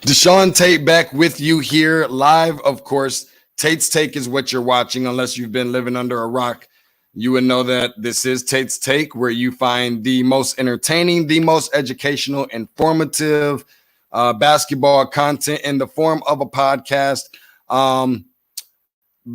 DeShaun Tate back with you here live. Of course, Tate's Take is what you're watching. Unless you've been living under a rock, you would know that this is Tate's Take, where you find the most entertaining, the most educational, informative basketball content in the form of a podcast.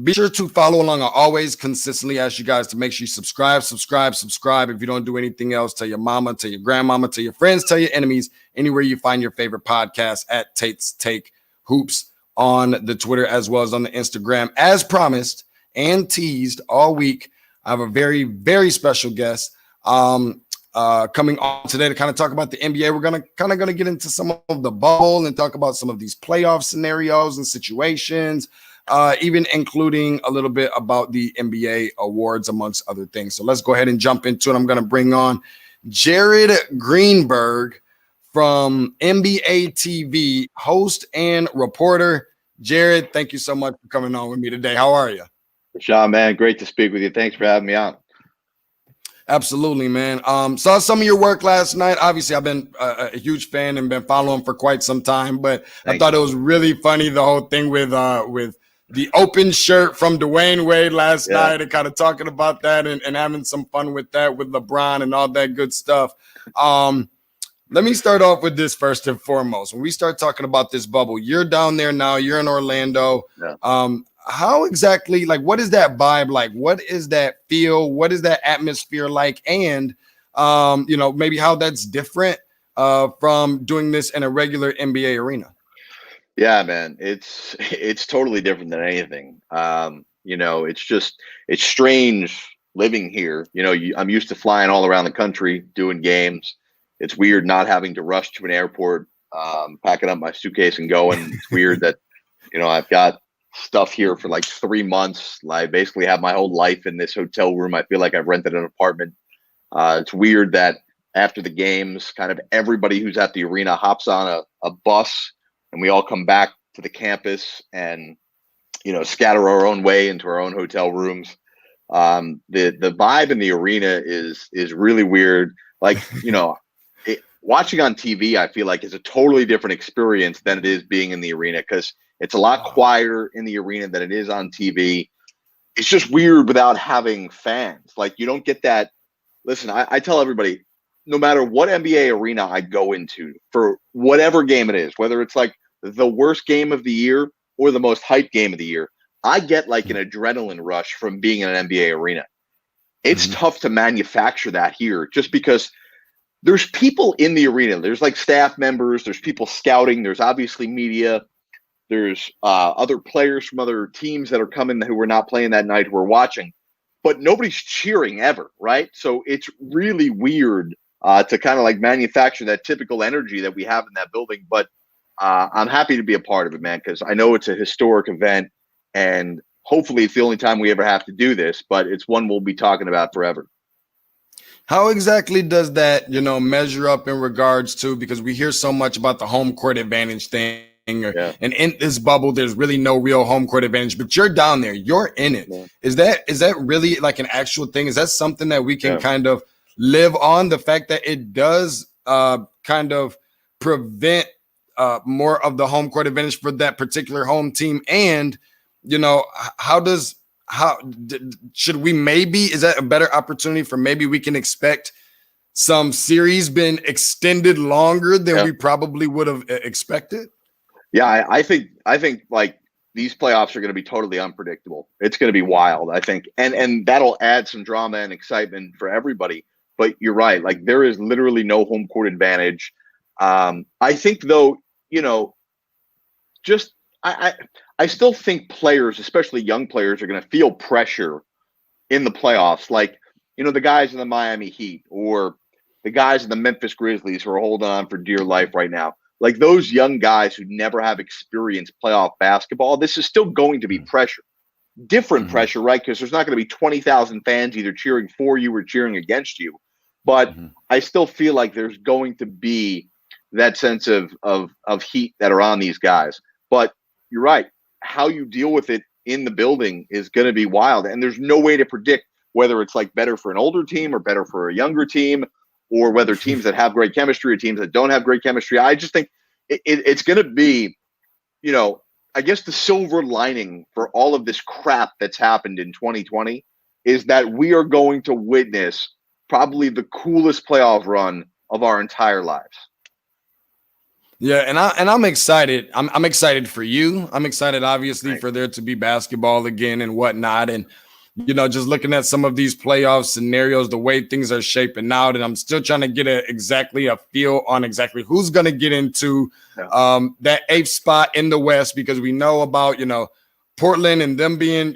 Be sure to follow along. I always consistently ask you guys to make sure you subscribe. If you don't do anything else, tell your mama, tell your grandmama, tell your friends, tell your enemies, anywhere you find your favorite podcast at Tate's Take Hoops on the Twitter as well as on the Instagram. As promised and teased all week, I have a very, very special guest coming on today to kind of talk about the NBA. We're going to get into some of the bubble and talk about some of these playoff scenarios and situations. Even including a little bit about the NBA awards, amongst other things. So let's go ahead and jump into it. I'm going to bring on Jared Greenberg from NBA TV, host and reporter. Jared, thank you so much for coming on with me today. How are you? Sean, man, great to speak with you. Thanks for having me on. Absolutely, man. Saw some of your work last night. Obviously, I've been a huge fan and been following for quite some time, but I thought it was really funny, the whole thing with the open shirt from Dwayne Wade last night, and kind of talking about that and having some fun with that with LeBron and all that good stuff. Let me start off with this first and foremost. When we start talking about this bubble, you're down there now, you're in Orlando. Yeah. How exactly, like, what is that vibe like? What is that feel? What is that atmosphere like? And, maybe how that's different from doing this in a regular NBA arena. Yeah, man, it's totally different than anything. It's strange living here. I'm used to flying all around the country, doing games. It's weird not having to rush to an airport, packing up my suitcase and going. It's weird that, I've got stuff here for like 3 months. I basically have my whole life in this hotel room. I feel like I've rented an apartment. It's weird that after the games, kind of everybody who's at the arena hops on a bus, and we all come back to the campus and, scatter our own way into our own hotel rooms. The vibe in the arena is really weird. Like, watching on TV, I feel like is a totally different experience than it is being in the arena, because it's a lot quieter in the arena than it is on TV. It's just weird without having fans. Like, you don't get that. Listen, I tell everybody, no matter what NBA arena I go into for whatever game it is, whether it's like the worst game of the year or the most hyped game of the year, I get like an adrenaline rush from being in an NBA arena. It's tough to manufacture that here, just because there's people in the arena. There's like staff members, there's people scouting, there's obviously media, there's other players from other teams that are coming who are not playing that night who are watching, but nobody's cheering ever, right? So it's really weird to kind of like manufacture that typical energy that we have in that building. But I'm happy to be a part of it, man, because I know it's a historic event, and hopefully it's the only time we ever have to do this, but it's one we'll be talking about forever. How exactly does that, measure up in regards to, because we hear so much about the home court advantage thing, and in this bubble, there's really no real home court advantage, but you're down there, you're in it. Yeah. Is that really like an actual thing? Is that something that we can kind of live on, the fact that it does kind of prevent more of the home court advantage for that particular home team? And, should we is that a better opportunity for maybe we can expect some series been extended longer than we probably would have expected? Yeah, I think like these playoffs are going to be totally unpredictable. It's going to be wild, I think. And that'll add some drama and excitement for everybody. But you're right. Like, there is literally no home court advantage. I think, though, I still think players, especially young players, are going to feel pressure in the playoffs. Like, the guys in the Miami Heat or the guys in the Memphis Grizzlies who are holding on for dear life right now. Like, those young guys who never have experienced playoff basketball, this is still going to be pressure. Different pressure, right? Because there's not going to be 20,000 fans either cheering for you or cheering against you. But I still feel like there's going to be that sense of heat that are on these guys. But you're right. How you deal with it in the building is going to be wild. And there's no way to predict whether it's like better for an older team or better for a younger team, or whether teams that have great chemistry or teams that don't have great chemistry. I just think it's going to be, I guess the silver lining for all of this crap that's happened in 2020 is that we are going to witness probably the coolest playoff run of our entire lives. Yeah, and I'm excited. I'm excited for you. I'm excited, obviously, Right. for there to be basketball again and whatnot. And just looking at some of these playoff scenarios, the way things are shaping out, and I'm still trying to get exactly a feel on exactly who's going to get into that 8th spot in the West, because we know about Portland and them being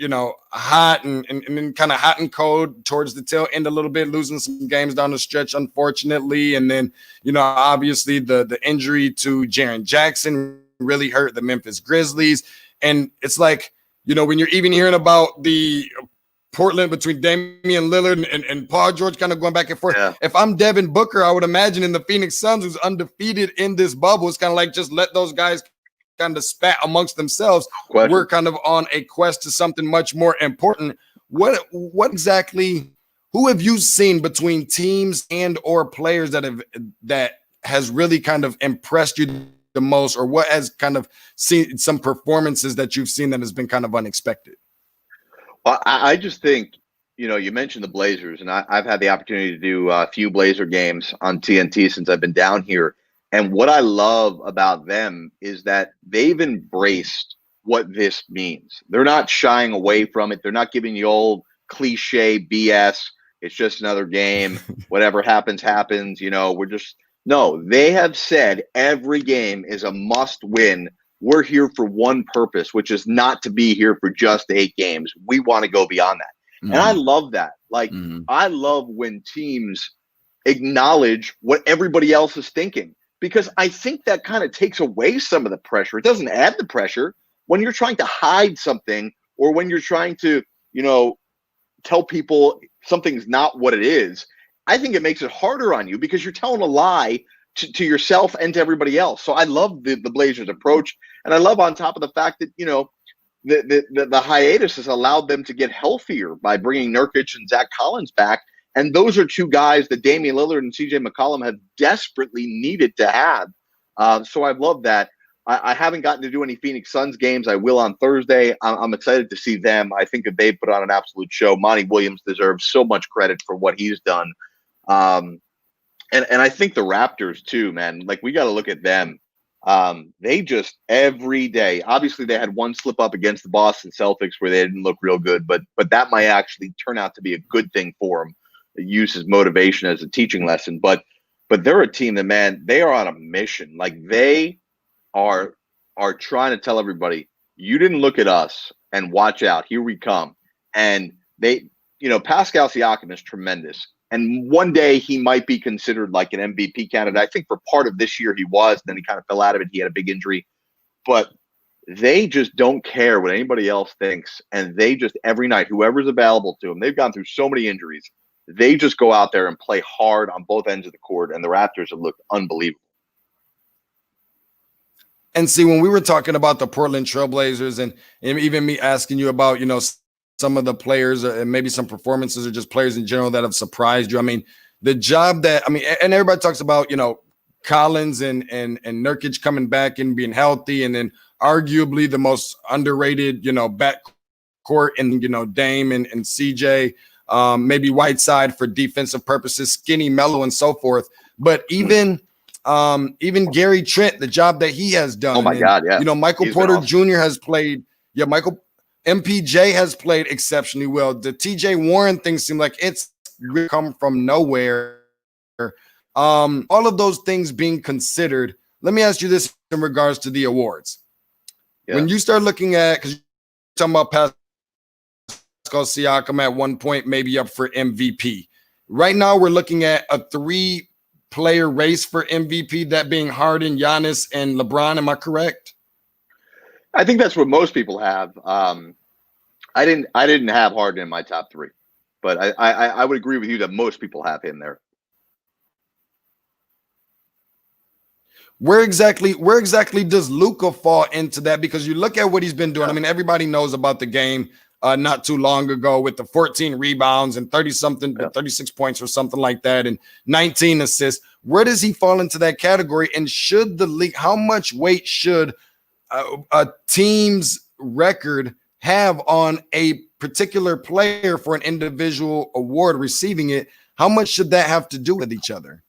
hot and then kind of hot and cold towards the tail end a little bit, losing some games down the stretch, unfortunately, and then obviously the injury to Jaren Jackson really hurt the Memphis Grizzlies, and it's like when you're even hearing about the Portland between Damian Lillard and Paul George kind of going back and forth. Yeah. If I'm Devin Booker, I would imagine in the Phoenix Suns, who's undefeated in this bubble, it's kind of like just let those guys kind of spat amongst themselves. We're kind of on a quest to something much more important. What exactly, who have you seen between teams and or players that has really kind of impressed you the most, or what has kind of seen some performances that you've seen that has been kind of unexpected? Well, I just think, you mentioned the Blazers, and I've had the opportunity to do a few Blazer games on TNT since I've been down here. And what I love about them is that they've embraced what this means. They're not shying away from it. They're not giving the old cliche BS. It's just another game. Whatever happens, happens. No, they have said every game is a must win. We're here for one purpose, which is not to be here for just 8 games. We want to go beyond that. Mm-hmm. And I love that. I love when teams acknowledge what everybody else is thinking, because I think that kind of takes away some of the pressure. It doesn't add the pressure when you're trying to hide something, or when you're trying to, tell people something's not what it is. I think it makes it harder on you because you're telling a lie to yourself and to everybody else. So I love the Blazers approach. And I love, on top of the fact that, the hiatus has allowed them to get healthier by bringing Nurkic and Zach Collins back. And those are 2 guys that Damian Lillard and CJ McCollum have desperately needed to have. So I love that. I haven't gotten to do any Phoenix Suns games. I will on Thursday. I'm excited to see them. I think that they put on an absolute show. Monty Williams deserves so much credit for what he's done. And I think the Raptors too, man. We got to look at them. They just every day. Obviously, they had one slip up against the Boston Celtics where they didn't look real good, but that might actually turn out to be a good thing for them. Use his motivation as a teaching lesson. But they're a team that, man, they are on a mission. They are trying to tell everybody, you didn't look at us, and watch out. Here we come. And they, Pascal Siakam is tremendous. And one day he might be considered like an MVP candidate. I think for part of this year he was, then he kind of fell out of it. He had a big injury. But they just don't care what anybody else thinks. And they just, every night, whoever's available to them, they've gone through so many injuries. They just go out there and play hard on both ends of the court. And the Raptors have looked unbelievable. And see, when we were talking about the Portland Trailblazers and even me asking you about, some of the players and maybe some performances or just players in general that have surprised you. I mean, the job that, and everybody talks about, Collins and Nurkic coming back and being healthy, and then arguably the most underrated, backcourt and, Dame and CJ, maybe Whiteside for defensive purposes, Skinny, Mellow, and so forth. But even Gary Trent, the job that he has done. Oh my God, yeah. Michael Porter Jr. has played. Yeah, MPJ has played exceptionally well. The TJ Warren thing seemed like it's really come from nowhere. All of those things being considered, let me ask you this in regards to the awards. Yeah. When you start looking at, because you're talking about Pascal Siakam at one point, maybe up for MVP. Right now, we're looking at a 3-player race for MVP, that being Harden, Giannis, and LeBron. Am I correct? I think that's what most people have. I didn't have Harden in my top 3, but I would agree with you that most people have him there. Where exactly does Luka fall into that? Because you look at what he's been doing. I mean, everybody knows about the game. not too long ago with the 14 rebounds and 36 points or something like that, and 19 assists. Where does he fall into that category? And should the league, how much weight should a team's record have on a particular player for an individual award receiving it? How much should that have to do with each other?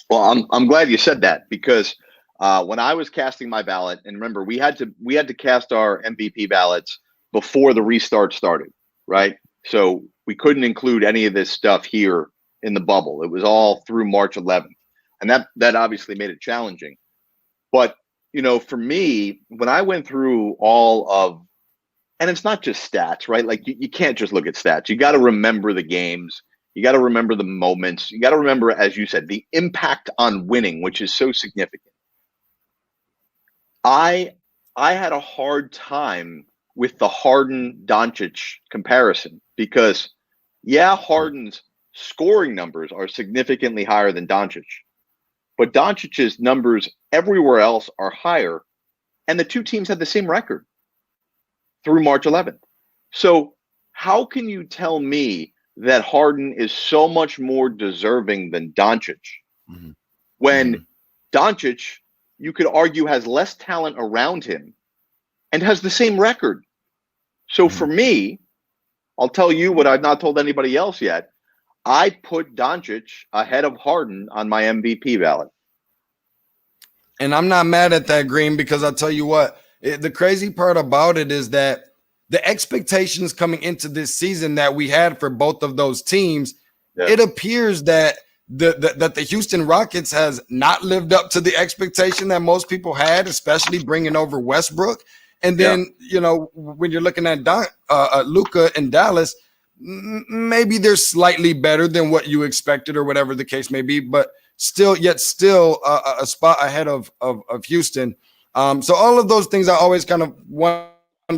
Well, I'm glad you said that, because when I was casting my ballot, and remember, we had to cast our MVP ballots before the restart started, right? So we couldn't include any of this stuff here in the bubble. It was all through March 11th, and that obviously made it challenging. But for me, when I went through all of, and it's not just stats, right? Like you can't just look at stats. You got to remember the games. You got to remember the moments. You got to remember, as you said, the impact on winning, which is so significant. I had a hard time with the Harden-Doncic comparison because, Harden's scoring numbers are significantly higher than Doncic, but Doncic's numbers everywhere else are higher, and the two teams had the same record through March 11th. So how can you tell me that Harden is so much more deserving than Doncic when Doncic, you could argue, has less talent around him and has the same record? So for me, I'll tell you what I've not told anybody else yet. I put Doncic ahead of Harden on my MVP ballot. And I'm not mad at that, Green, because I'll tell you what, the crazy part about it is that the expectations coming into this season that we had for both of those teams, it appears that the Houston Rockets has not lived up to the expectation that most people had, especially bringing over Westbrook. And then, when you're looking at Luka in Dallas, maybe they're slightly better than what you expected or whatever the case may be, but still a spot ahead of Houston. So all of those things I always kind of wonder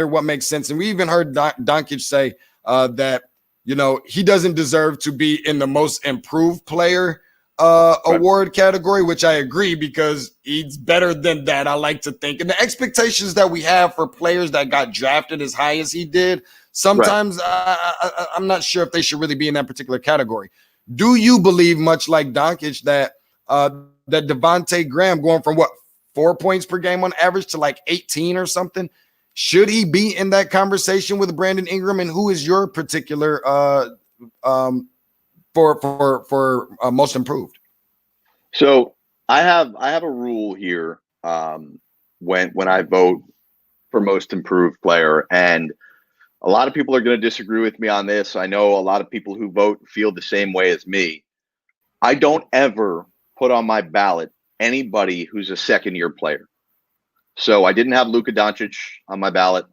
what makes sense. And we even heard Doncic say that, he doesn't deserve to be in the most improved player award category, which I agree, because he's better than that, I like to think. And the expectations that we have for players that got drafted as high as he did, sometimes I'm not sure if they should really be in that particular category. Do you believe, much like Doncic, that Devontae Graham going from 4 points per game on average to like 18 or something, should he be in that conversation with Brandon Ingram? And who is your particular for most improved? So I have a rule here when I vote for most improved player, and a lot of people are going to disagree with me on this. I know a lot of people who vote feel the same way as me. I don't ever put on my ballot anybody who's a second-year player. So I didn't have Luka Doncic on my ballot,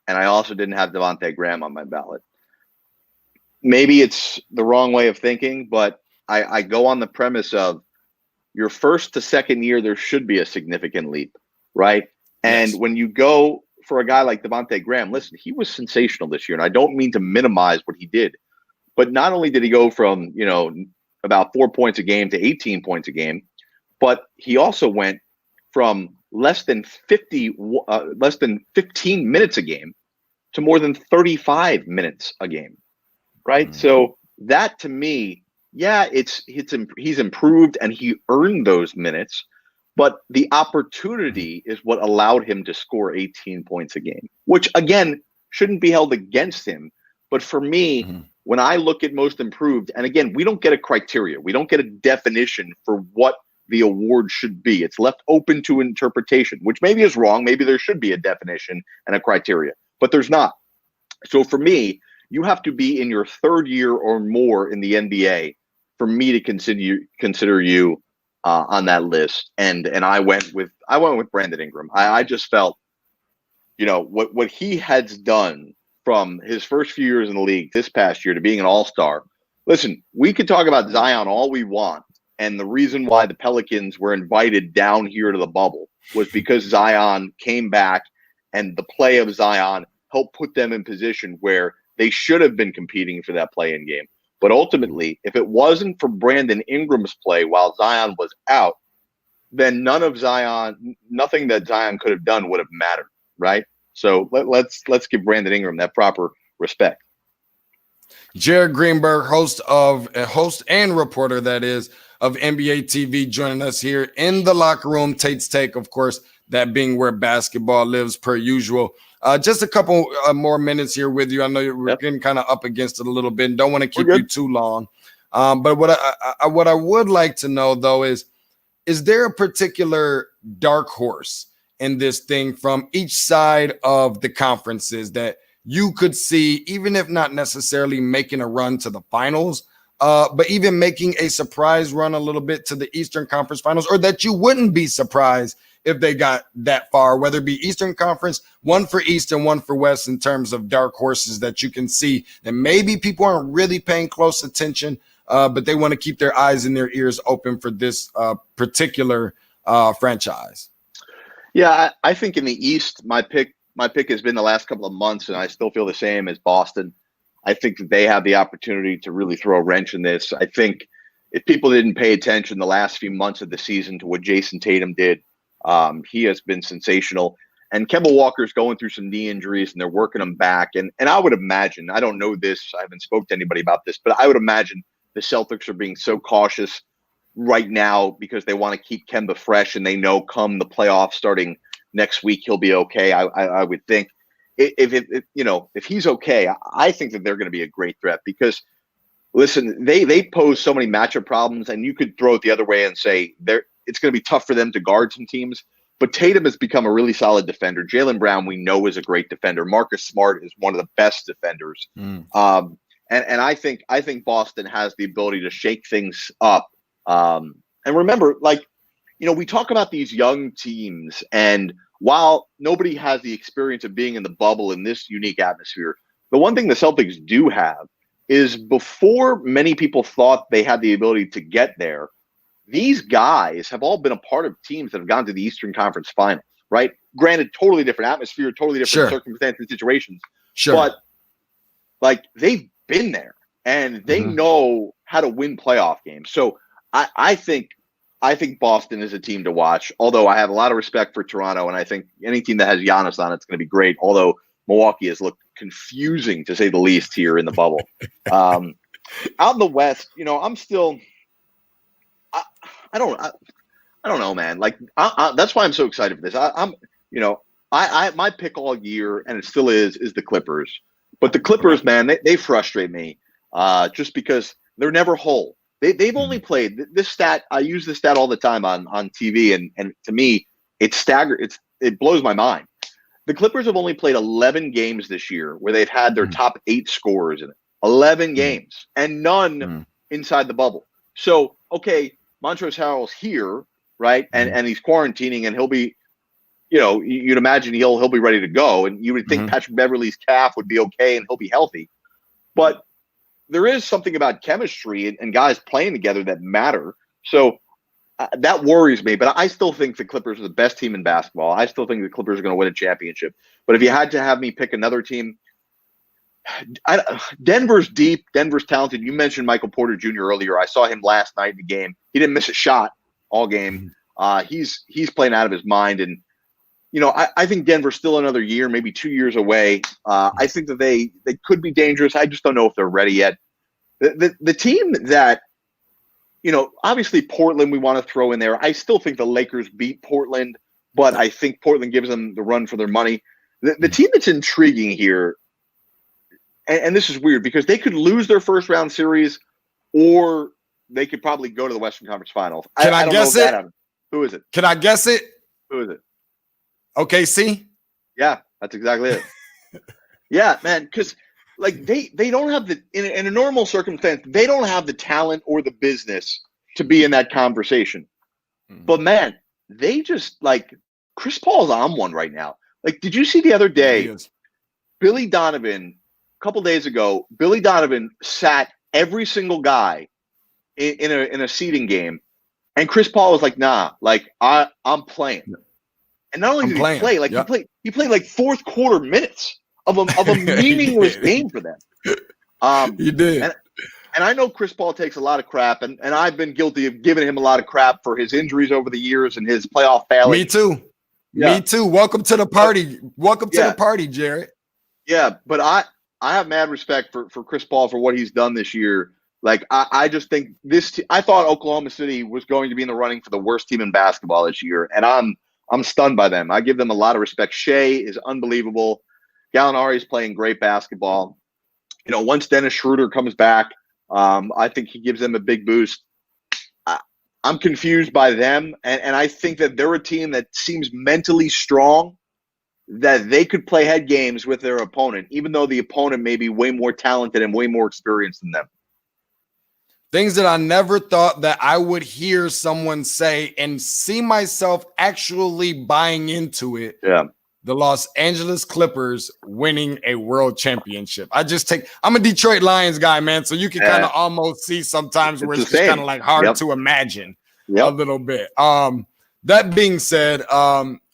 and I also didn't have Devontae Graham on my ballot. Maybe it's the wrong way of thinking, but I go on the premise of your first to second year, there should be a significant leap, right? And when you go for a guy like Devontae Graham, listen, he was sensational this year, and I don't mean to minimize what he did, but not only did he go from, about 4 points a game to 18 points a game, but he also went from less than 15 minutes a game to more than 35 minutes a game, right? So that, to me, he's improved and he earned those minutes, but the opportunity is what allowed him to score 18 points a game, which again shouldn't be held against him. But for me, when I look at most improved, and again, we don't get a criteria, we don't get a definition for what the award should be. It's left open to interpretation, which maybe is wrong. Maybe there should be a definition and a criteria, but there's not. So for me, you have to be in your third year or more in the NBA for me to consider you on that list. And I went with Brandon Ingram. I just felt, what he has done from his first few years in the league this past year to being an all-star. Listen, we could talk about Zion all we want. And the reason why the Pelicans were invited down here to the bubble was because Zion came back, and the play of Zion helped put them in position where they should have been competing for that play-in game. But ultimately, if it wasn't for Brandon Ingram's play while Zion was out, then nothing that Zion could have done would have mattered, right? So let's give Brandon Ingram that proper respect. Jared Greenberg, host and reporter, that is, of NBA TV, joining us here in the locker room. Tate's Take, of course, that being where basketball lives per usual. Just a couple more minutes here with you. I know we're getting kind of up against it a little bit and don't want to keep you too long. But what I would like to know, though, is there a particular dark horse in this thing from each side of the conferences that you could see, even if not necessarily making a run to the finals, but even making a surprise run a little bit to the Eastern Conference Finals, or that you wouldn't be surprised if they got that far, whether it be Eastern Conference, one for East and one for West, in terms of dark horses that you can see that maybe people aren't really paying close attention, but they want to keep their eyes and their ears open for this particular franchise? Yeah, I think in the East, my pick has been the last couple of months, and I still feel the same as Boston. I think that they have the opportunity to really throw a wrench in this. I think if people didn't pay attention the last few months of the season to what Jason Tatum did, he has been sensational. And Kemba Walker's going through some knee injuries, and they're working him back. And I would imagine, I don't know this, I haven't spoke to anybody about this, but I would imagine the Celtics are being so cautious right now because they want to keep Kemba fresh, and they know come the playoffs starting next week he'll be okay. I would think if he's okay, I think that they're going to be a great threat because, listen, they pose so many matchup problems, and you could throw it the other way and say it's going to be tough for them to guard some teams. But Tatum has become a really solid defender. Jaylen Brown, we know, is a great defender. Marcus Smart is one of the best defenders. And I think Boston has the ability to shake things up. And remember, we talk about these young teams, and while nobody has the experience of being in the bubble in this unique atmosphere, the one thing the Celtics do have is, before many people thought they had the ability to get there, these guys have all been a part of teams that have gone to the Eastern Conference Finals, right? Granted, totally different atmosphere, totally different circumstances, situations. But they've been there, and they know how to win playoff games. So I think Boston is a team to watch, although I have a lot of respect for Toronto, and I think any team that has Giannis on it's going to be great, although Milwaukee has looked confusing, to say the least, here in the bubble. Out in the West, I'm still – I don't know, man. That's why I'm so excited for this. My pick all year, and it still is the Clippers. But the Clippers, man, they frustrate me just because they're never whole. They've only played this stat. I use this stat all the time on TV, and to me, it blows my mind. The Clippers have only played 11 games this year where they've had their top 8 scorers in it. 11 games, and none inside the bubble. So, okay, Montrezl Harrell's here, right? And he's quarantining, and he'll be, you'd imagine he'll be ready to go, and you would think Patrick Beverley's calf would be okay and he'll be healthy. But there is something about chemistry and guys playing together that matter. So that worries me. But I still think the Clippers are the best team in basketball. I still think the Clippers are going to win a championship. But if you had to have me pick another team, Denver's deep. Denver's talented. You mentioned Michael Porter Jr. earlier. I saw him last night in the game. He didn't miss a shot all game. He's playing out of his mind. And, I think Denver's still another year, maybe 2 years away. I think that they could be dangerous. I just don't know if they're ready yet. The team that, obviously Portland we want to throw in there. I still think the Lakers beat Portland, but I think Portland gives them the run for their money. The team that's intriguing here, and this is weird because they could lose their first round series, or they could probably go to the Western Conference Finals. Can I guess it? Who is it? Can I guess it? Who is it? OKC? Yeah, that's exactly it. Yeah, man, because they don't have in a normal circumstance, they don't have the talent or the business to be in that conversation. But man, they just Chris Paul's on one right now. Did you see the other day? Billy Donovan, a couple days ago, Billy Donovan sat every single guy in a seeding game, and Chris Paul was like, "Nah, I'm playing." And not only did he play, he played fourth quarter minutes of a meaningless game for them. He did. And I know Chris Paul takes a lot of crap, and I've been guilty of giving him a lot of crap for his injuries over the years and his playoff failing. Me too. Yeah. Me too. Welcome to the party. Welcome to the party, Jared. Yeah, but I have mad respect for Chris Paul for what he's done this year. Like, I just think I thought Oklahoma City was going to be in the running for the worst team in basketball this year, and I'm stunned by them. I give them a lot of respect. Shea is unbelievable. Gallinari is playing great basketball. Once Dennis Schroeder comes back, I think he gives them a big boost. I'm confused by them, and I think that they're a team that seems mentally strong, that they could play head games with their opponent, even though the opponent may be way more talented and way more experienced than them. Things that I never thought that I would hear someone say and see myself actually buying into it. Yeah. The Los Angeles Clippers winning a world championship. I'm a Detroit Lions guy, man. So you can kind of almost see sometimes where it's just kind of like hard to imagine a little bit. That being said,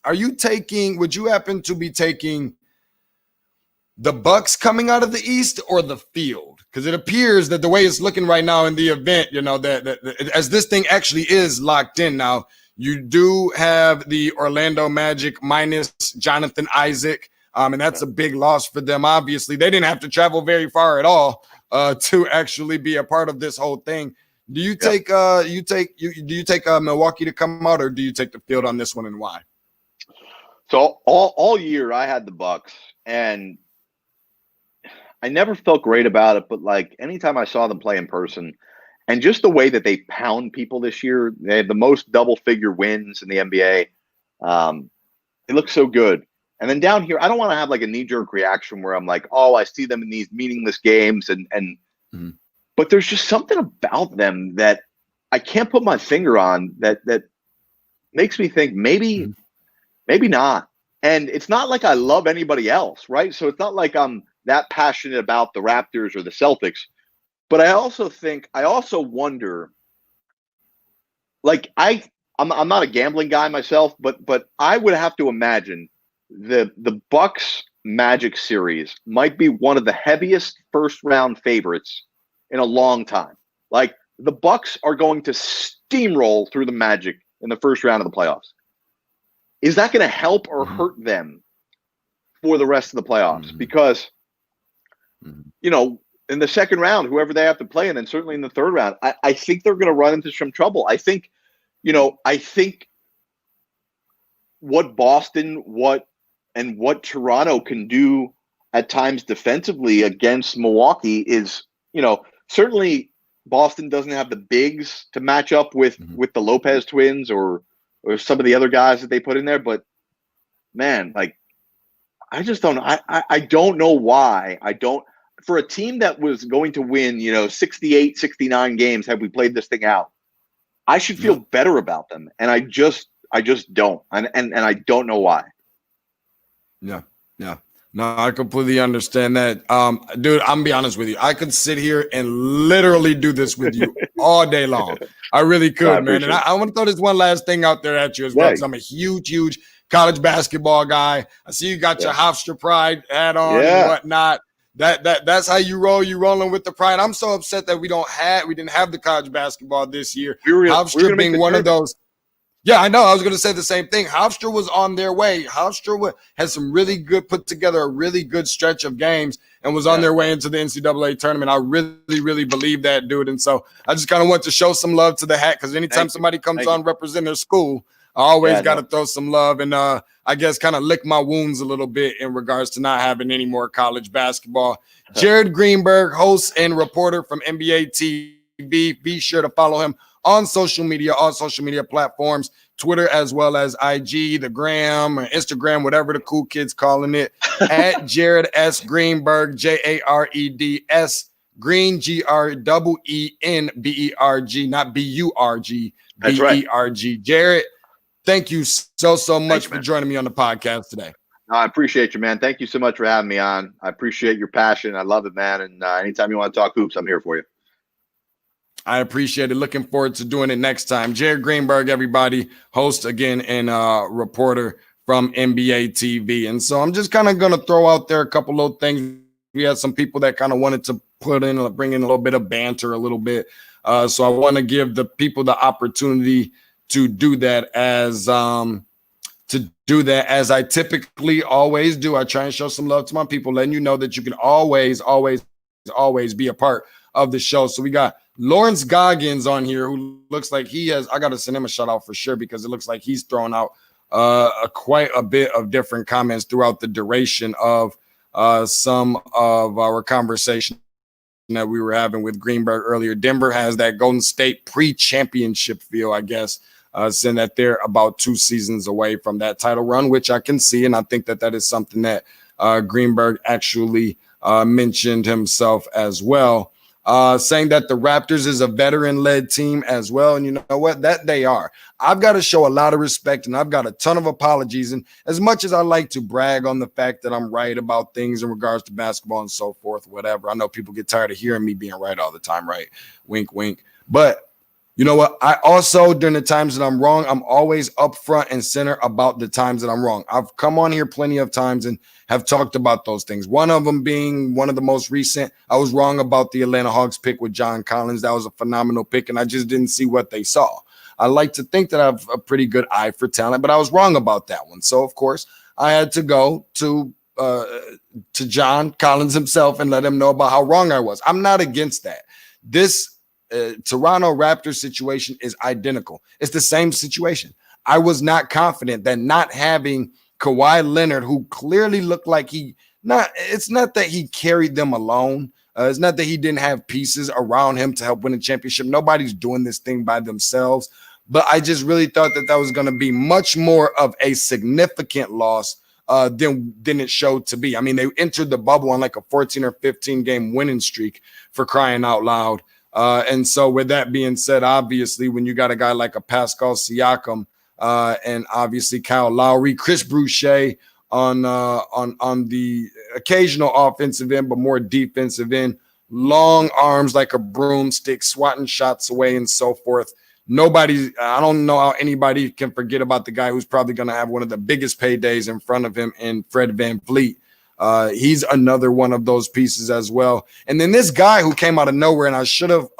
would you happen to be taking the Bucks coming out of the East or the field? Because it appears that the way it's looking right now in the event, that as this thing actually is locked in now, you do have the Orlando Magic minus Jonathan Isaac, and that's a big loss for them. Obviously, they didn't have to travel very far at all to actually be a part of this whole thing. Do you take Milwaukee to come out, or do you take the field on this one, and why? So all year I had the Bucks, and I never felt great about it, but like anytime I saw them play in person, and just the way that they pound people this year, they had the most double-figure wins in the NBA. It looks so good. And then down here, I don't want to have like a knee-jerk reaction where I'm like, oh, I see them in these meaningless games, but there's just something about them that I can't put my finger on that makes me think maybe not. And it's not like I love anybody else, right? So it's not like I'm that passionate about the Raptors or the Celtics. But I also wonder, like I'm not a gambling guy myself, but I would have to imagine the Bucks Magic series might be one of the heaviest first round favorites in a long time. Like the Bucks are going to steamroll through the Magic in the first round of the playoffs. Is that going to help or hurt them for the rest of the playoffs? Because, in the second round, whoever they have to play, and then certainly in the third round, I think they're going to run into some trouble. I think what Boston, what Toronto can do at times defensively against Milwaukee is, certainly Boston doesn't have the bigs to match up with the Lopez twins or some of the other guys that they put in there. But man, like, I just don't, I don't know why for a team that was going to win, 68, 69 games, had we played this thing out, I should feel better about them. And I just don't. And I don't know why. Yeah. No, I completely understand that. Dude, I'm gonna be honest with you. I could sit here and literally do this with you all day long. I really could, man. And I want to throw this one last thing out there at you as well, because I'm a huge college basketball guy. I see you got your Hofstra Pride hat on and whatnot. That's how you roll. You rolling with the pride. I'm so upset that we didn't have the college basketball this year. Hofstra being one of those. Yeah, I know. I was going to say the same thing. Hofstra was on their way. Hofstra has some really good, put together a really good stretch of games and was on their way into the NCAA tournament. I really believe that, dude. And so I just kind of want to show some love to the hat, because anytime somebody comes on represent their school, I always got to throw some love and I guess kind of lick my wounds a little bit in regards to not having any more college basketball. Jared Greenberg, host and reporter from NBA TV. Be sure to follow him on social media, all social media platforms, Twitter as well as IG, the Gram, or Instagram, whatever the cool kids calling it, at Jared S. Greenberg, JAREDS, Green, GREENBERG, not BURG, BERG. Jared, thank you so much for joining me on the podcast today. I appreciate you, man. Thank you so much for having me on. I appreciate your passion. I love it, man. And anytime you want to talk hoops, I'm here for you. I appreciate it. Looking forward to doing it next time. Jared Greenberg, everybody, host again and reporter from NBA TV. And so I'm just kind of going to throw out there a couple of things. We had some people that kind of wanted to bring in a little bit of banter a little bit. So I want to give the people the opportunity to do that as to do that, as I typically always do. I try and show some love to my people, letting you know that you can always be a part of the show. So we got Lawrence Goggins on here, who looks like he has, I got to send him a shout out for sure, because it looks like he's thrown out quite a bit of different comments throughout the duration of some of our conversation that we were having with Greenberg earlier. Denver has that Golden State pre-championship feel, I guess, saying that they're about 2 seasons away from that title run, which I can see. And I think that that is something that Greenberg actually mentioned himself as well, saying that the Raptors is a veteran-led team as well. And you know what? That they are. I've got to show a lot of respect, and I've got a ton of apologies. And as much as I like to brag on the fact that I'm right about things in regards to basketball and so forth, whatever, I know people get tired of hearing me being right all the time, right? Wink, wink. But you know what? I also, during the times that I'm wrong, I'm always upfront and center about the times that I'm wrong. I've come on here plenty of times and have talked about those things. One of them being one of the most recent. I was wrong about the Atlanta Hawks pick with John Collins. That was a phenomenal pick, and I just didn't see what they saw. I like to think that I have a pretty good eye for talent, but I was wrong about that one. So, of course, I had to go to John Collins himself and let him know about how wrong I was. I'm not against that. This Toronto Raptors situation is identical. It's the same situation. I was not confident that not having Kawhi Leonard, who clearly looked like it's not that he carried them alone. It's not that he didn't have pieces around him to help win a championship. Nobody's doing this thing by themselves. But I just really thought that that was going to be much more of a significant loss than it showed to be. I mean, they entered the bubble on like a 14 or 15 game winning streak, for crying out loud. And so with that being said, obviously, when you got a guy like a Pascal Siakam and obviously Kyle Lowry, Chris Boucher on the occasional offensive end, but more defensive end, long arms like a broomstick, swatting shots away and so forth. I don't know how anybody can forget about the guy who's probably going to have one of the biggest paydays in front of him in Fred VanVleet. He's another one of those pieces as well. And then this guy who came out of nowhere, and I should have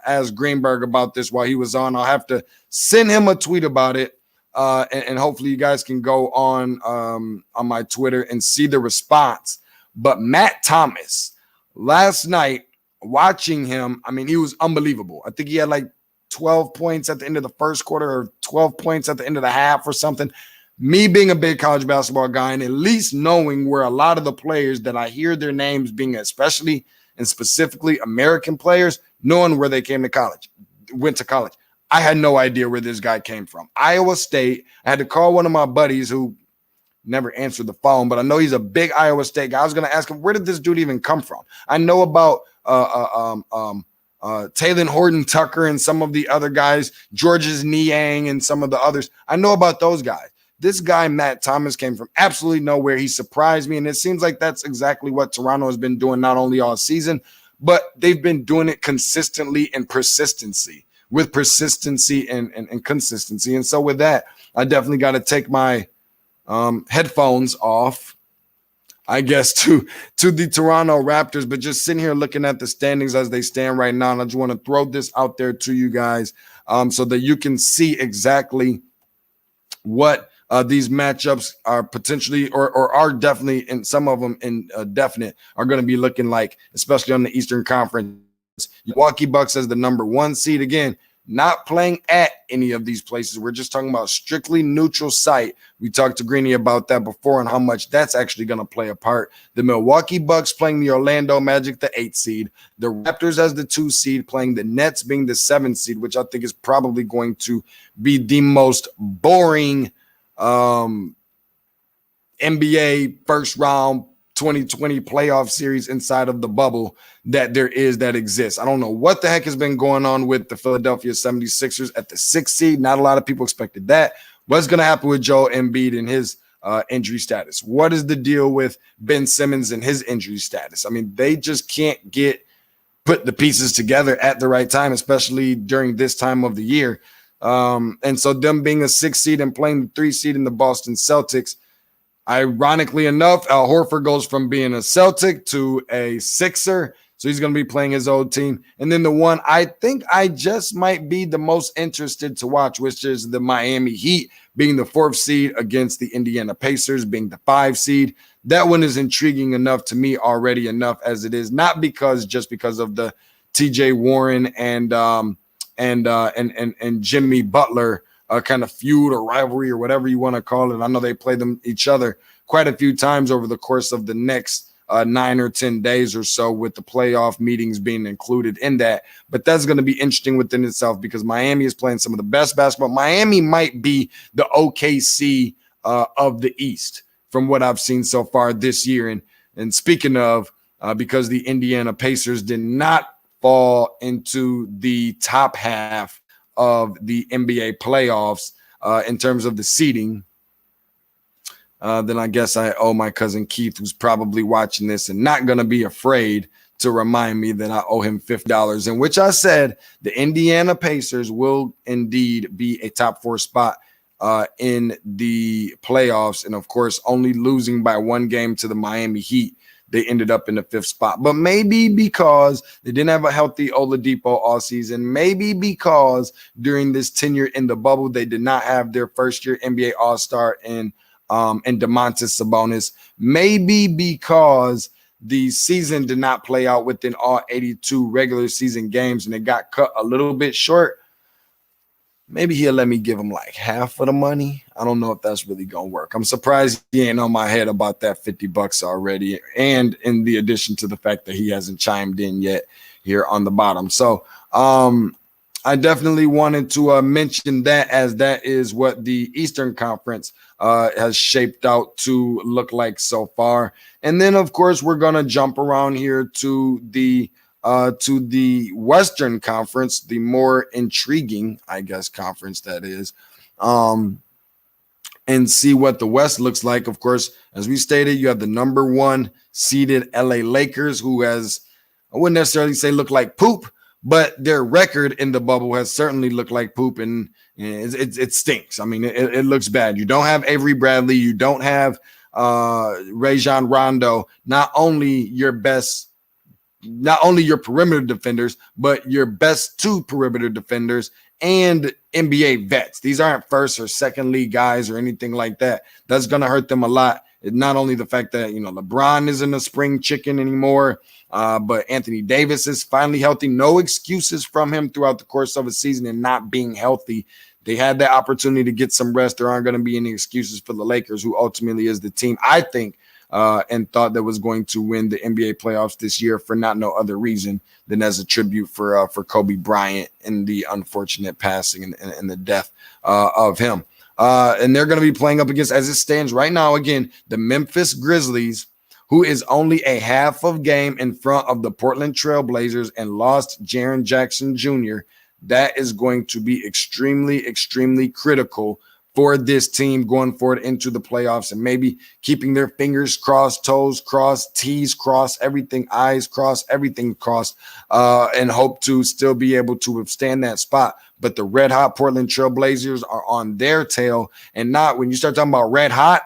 asked Greenberg about this while he was on. I'll have to send him a tweet about it. And hopefully you guys can go on my Twitter and see the response. But Matt Thomas, last night, watching him, I mean, he was unbelievable. I think he had like 12 points at the end of the first quarter or 12 points at the end of the half or something. Me being a big college basketball guy and at least knowing where a lot of the players that I hear their names being, especially and specifically American players, knowing where they went to college. I had no idea where this guy came from. Iowa State. I had to call one of my buddies who never answered the phone, but I know he's a big Iowa State guy. I was going to ask him, where did this dude even come from? I know about Taylor Horton Tucker and some of the other guys, George's Niang and some of the others. I know about those guys. This guy, Matt Thomas, came from absolutely nowhere. He surprised me, and it seems like that's exactly what Toronto has been doing not only all season, but they've been doing it consistently and with persistency and consistency. And so with that, I definitely got to take my headphones off, I guess, to the Toronto Raptors, but just sitting here looking at the standings as they stand right now. And I just want to throw this out there to you guys so that you can see exactly what these matchups are potentially or are definitely, and some of them indefinite, are going to be looking like, especially on the Eastern Conference. Milwaukee Bucks as the number 1 seed. Again, not playing at any of these places. We're just talking about strictly neutral site. We talked to Greeny about that before and how much that's actually going to play a part. The Milwaukee Bucks playing the Orlando Magic, the 8 seed. The Raptors as the 2 seed, playing the Nets being the 7 seed, which I think is probably going to be the most boring NBA first round 2020 playoff series inside of the bubble that exists. I don't know what the heck has been going on with the Philadelphia 76ers at the 6th seed. Not a lot of people expected that. What's going to happen with Joel Embiid and his injury status? What is the deal with Ben Simmons and his injury status? I mean, they just can't put the pieces together at the right time, especially during this time of the year. And so them being a 6th seed and playing the 3 seed in the Boston Celtics, ironically enough, Al Horford goes from being a Celtic to a Sixer. So he's going to be playing his old team. And then the one I think I just might be the most interested to watch, which is the Miami Heat being the 4th seed against the Indiana Pacers being the 5 seed. That one is intriguing enough to me already, enough as it is, not just because of the TJ Warren and Jimmy Butler kind of feud or rivalry or whatever you want to call it. I know they play each other quite a few times over the course of the next 9 or 10 days or so, with the playoff meetings being included in that. But that's going to be interesting within itself because Miami is playing some of the best basketball. Miami might be the OKC of the East from what I've seen so far this year. And speaking of, because the Indiana Pacers did not fall into the top half of the NBA playoffs in terms of the seeding, then I guess I owe my cousin Keith, who's probably watching this and not going to be afraid to remind me that I owe him $50, in which I said the Indiana Pacers will indeed be a top 4 spot in the playoffs. And of course, only losing by 1 game to the Miami Heat, they ended up in the 5th spot. But maybe because they didn't have a healthy Oladipo all season, maybe because during this tenure in the bubble, they did not have their first-year NBA All-Star and Domantas Sabonis, maybe because the season did not play out within all 82 regular season games and it got cut a little bit short. Maybe he'll let me give him like half of the money. I don't know if that's really going to work. I'm surprised he ain't on my head about that $50 already. And in the addition to the fact that he hasn't chimed in yet here on the bottom. So I definitely wanted to mention that, as that is what the Eastern Conference has shaped out to look like so far. And then, of course, we're going to jump around here to the Western Conference, the more intriguing, I guess, conference that is, and see what the West looks like. Of course, as we stated, you have the number 1 seeded LA Lakers, who has, I wouldn't necessarily say look like poop, but their record in the bubble has certainly looked like poop, and it stinks. I mean, it looks bad. You don't have Avery Bradley. You don't have Rajon Rondo. Not only your perimeter defenders, but your best 2 perimeter defenders and NBA vets. These aren't first or second league guys or anything like that. That's going to hurt them a lot. Not only the fact that, LeBron isn't a spring chicken anymore, but Anthony Davis is finally healthy. No excuses from him throughout the course of a season and not being healthy. They had that opportunity to get some rest. There aren't going to be any excuses for the Lakers, who ultimately is the team, I think, and thought that was going to win the NBA playoffs this year for not no other reason than as a tribute for Kobe Bryant and the unfortunate passing and the death of him. And they're going to be playing up against, as it stands right now, again, the Memphis Grizzlies, who is only a half of game in front of the Portland Trail Blazers and lost Jaren Jackson Jr. That is going to be extremely, extremely critical for this team going forward into the playoffs, and maybe keeping their fingers crossed, toes crossed, T's crossed, everything, I's crossed, everything crossed, and hope to still be able to withstand that spot. But the red hot Portland Trail Blazers are on their tail, and not when you start talking about red hot,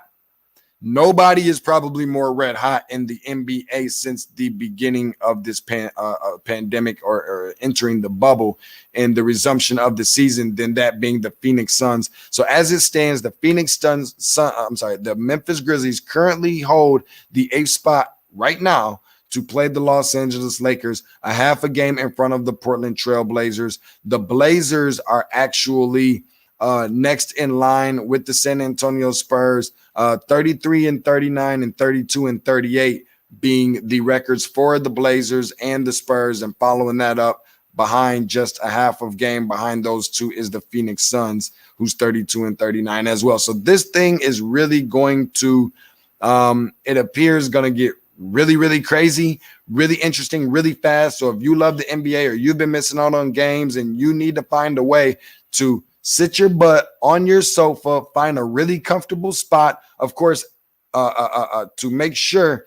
nobody is probably more red hot in the NBA since the beginning of this pandemic or entering the bubble and the resumption of the season than that being the Phoenix Suns. So as it stands, the the Memphis Grizzlies currently hold the 8th spot right now to play the Los Angeles Lakers, a half a game in front of the Portland Trail Blazers. The Blazers are actually next in line with the San Antonio Spurs, 33-39 and 32-38 being the records for the Blazers and the Spurs, and following that up behind just a half of game behind those two is the Phoenix Suns, who's 32-39 as well. So this thing is really going to, it appears going to get really, really crazy, really interesting, really fast. So if you love the NBA or you've been missing out on games and you need to find a way to sit your butt on your sofa, find a really comfortable spot, of course, to make sure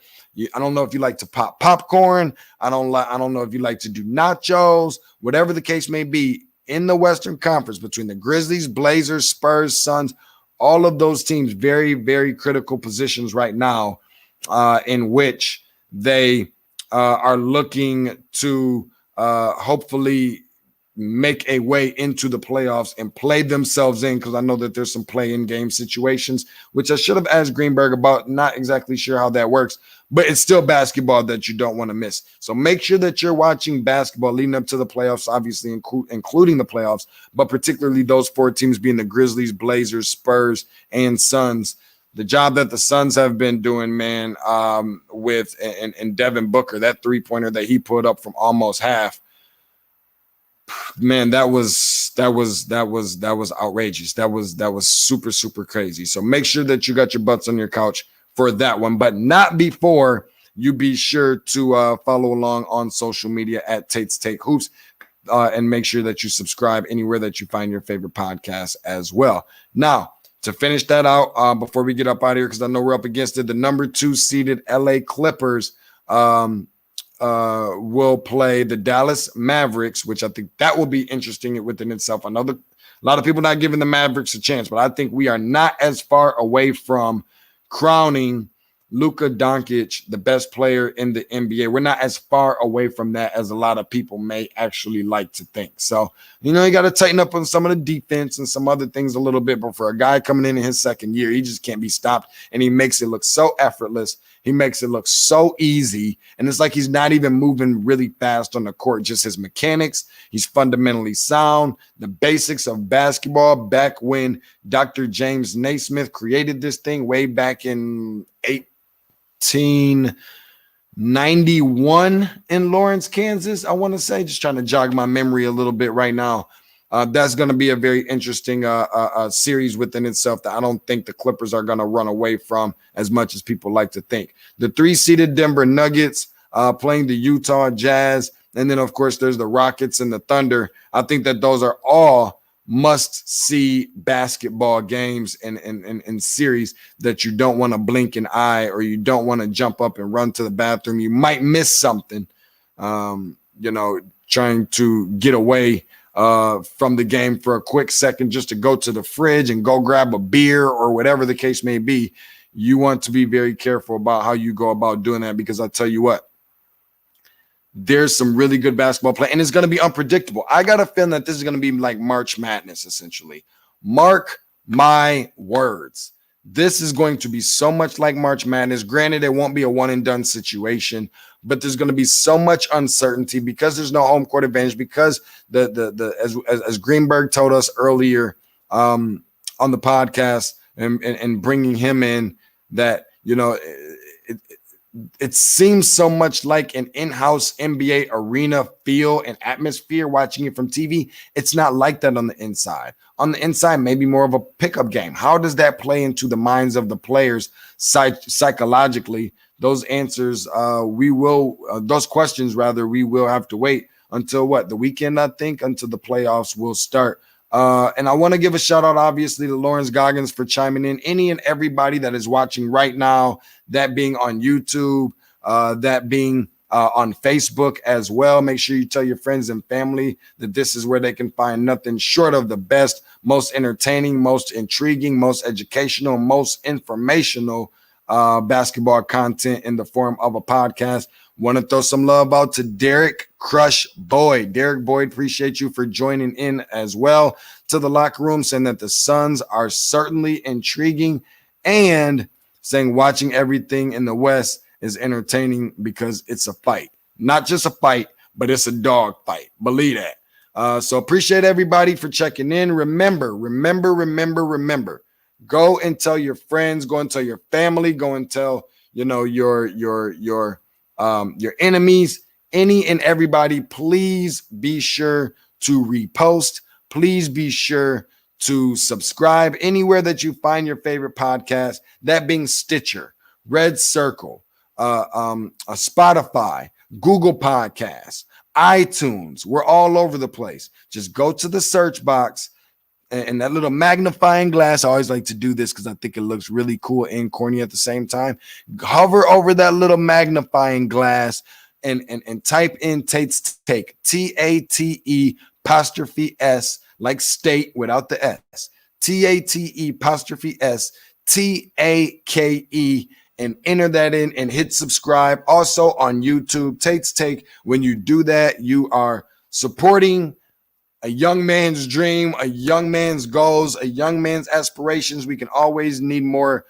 I don't know if you like to pop popcorn. I don't know if you like to do nachos, whatever the case may be. In the Western Conference, between the Grizzlies, Blazers, Spurs, Suns, all of those teams, very, very critical positions right now, in which they are looking to hopefully make a way into the playoffs and play themselves in, because I know that there's some play-in game situations, which I should have asked Greenberg about. Not exactly sure how that works, but it's still basketball that you don't want to miss. So make sure that you're watching basketball leading up to the playoffs, obviously including the playoffs, but particularly those 4 teams being the Grizzlies, Blazers, Spurs, and Suns. The job that the Suns have been doing, man, with and Devin Booker, that 3-pointer that he put up from almost half, man, that was outrageous. That was super, super crazy. So make sure that you got your butts on your couch for that one, but not before you be sure to follow along on social media at Tate's Take Hoops, and make sure that you subscribe anywhere that you find your favorite podcast as well. Now, to finish that out, before we get up out of here, because I know we're up against it, the number 2 seeded LA Clippers will play the Dallas Mavericks, which I think that will be interesting within itself. I know that a lot of people not giving the Mavericks a chance, but I think we are not as far away from crowning Luka Doncic the best player in the NBA. We're not as far away from that as a lot of people may actually like to think. So, you got to tighten up on some of the defense and some other things a little bit. But for a guy coming in his second year, he just can't be stopped. And he makes it look so effortless. He makes it look so easy. And it's like he's not even moving really fast on the court, just his mechanics. He's fundamentally sound. The basics of basketball, back when Dr. James Naismith created this thing way back in 1891 in Lawrence, Kansas, I want to say. Just trying to jog my memory a little bit right now. That's going to be a very interesting series within itself that I don't think the Clippers are going to run away from as much as people like to think. The 3-seeded Denver Nuggets playing the Utah Jazz. And then, of course, there's the Rockets and the Thunder. I think that those are all must-see basketball games and series that you don't want to blink an eye, or you don't want to jump up and run to the bathroom. You might miss something, trying to get away from the game for a quick second just to go to the fridge and go grab a beer or whatever the case may be. You want to be very careful about how you go about doing that, because I tell you what, there's some really good basketball play, and it's going to be unpredictable. I got a feeling that this is going to be like March Madness, essentially. Mark my words. This is going to be so much like March Madness. Granted, it won't be a one-and-done situation, but there's going to be so much uncertainty because there's no home court advantage, because as Greenberg told us earlier on the podcast and bringing him in, that, it seems so much like an in-house NBA arena feel and atmosphere watching it from TV. It's not like that on the inside. On the inside, maybe more of a pickup game. How does that play into the minds of the players psychologically? Those answers, those questions rather, we will have to wait until the weekend, I think, until the playoffs will start. And I want to give a shout out, obviously, to Lawrence Goggins for chiming in. Any and everybody that is watching right now, that being on YouTube, that being on Facebook as well. Make sure you tell your friends and family that this is where they can find nothing short of the best, most entertaining, most intriguing, most educational, most informational basketball content in the form of a podcast. Want to throw some love out to Derek Crush Boyd. Derek Boyd, appreciate you for joining in as well to the locker room, saying that the Suns are certainly intriguing, and saying watching everything in the West is entertaining because it's a fight. Not just a fight, but it's a dog fight. Believe that. So appreciate everybody for checking in. Remember. Go and tell your friends. Go and tell your family. Go and tell your enemies, any and everybody. Please be sure to repost. Please be sure to subscribe anywhere that you find your favorite podcast, that being Stitcher, Red Circle, Spotify, Google Podcasts, iTunes. We're all over the place. Just go to the search box and that little magnifying glass. I always like to do this because I think it looks really cool and corny at the same time. Hover over that little magnifying glass and type in Tate's Take, TATE apostrophe S, like state without the S, TATE apostrophe S, TAKE, and enter that in and hit subscribe. Also on YouTube, Tate's Take. When you do that, you are supporting a young man's dream, a young man's goals, a young man's aspirations. We can always need more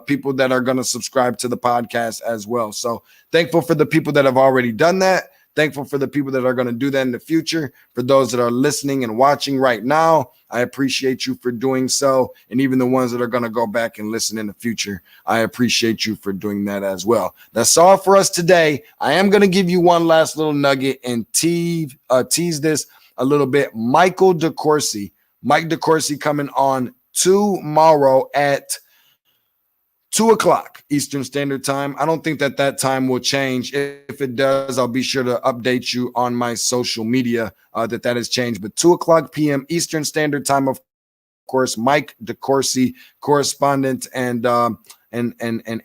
people that are going to subscribe to the podcast as well. So thankful for the people that have already done that. Thankful for the people that are going to do that in the future. For those that are listening and watching right now, I appreciate you for doing so. And even the ones that are going to go back and listen in the future, I appreciate you for doing that as well. That's all for us today. I am going to give you one last little nugget and tease this a little bit. Mike DeCourcy coming on tomorrow at 2:00 Eastern Standard Time. I don't think that time will change. If it does, I'll be sure to update you on my social media that has changed. But 2:00 p.m. Eastern Standard Time, of course, Mike DeCourcy, correspondent and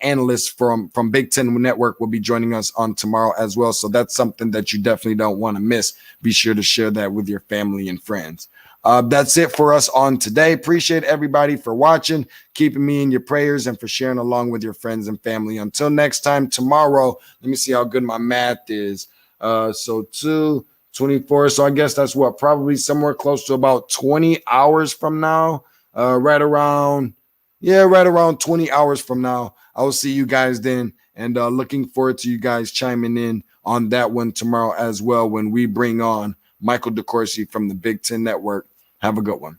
analyst from Big Ten Network, will be joining us on tomorrow as well. So that's something that you definitely don't want to miss. Be sure to share that with your family and friends. That's it for us on today. Appreciate everybody for watching, keeping me in your prayers, and for sharing along with your friends and family. Until next time, tomorrow, let me see how good my math is. So 2:24. So I guess that's what, probably somewhere close to about 20 hours from now, right around 20 hours from now. I will see you guys then, and looking forward to you guys chiming in on that one tomorrow as well when we bring on Michael DeCourcy from the Big Ten Network. Have a good one.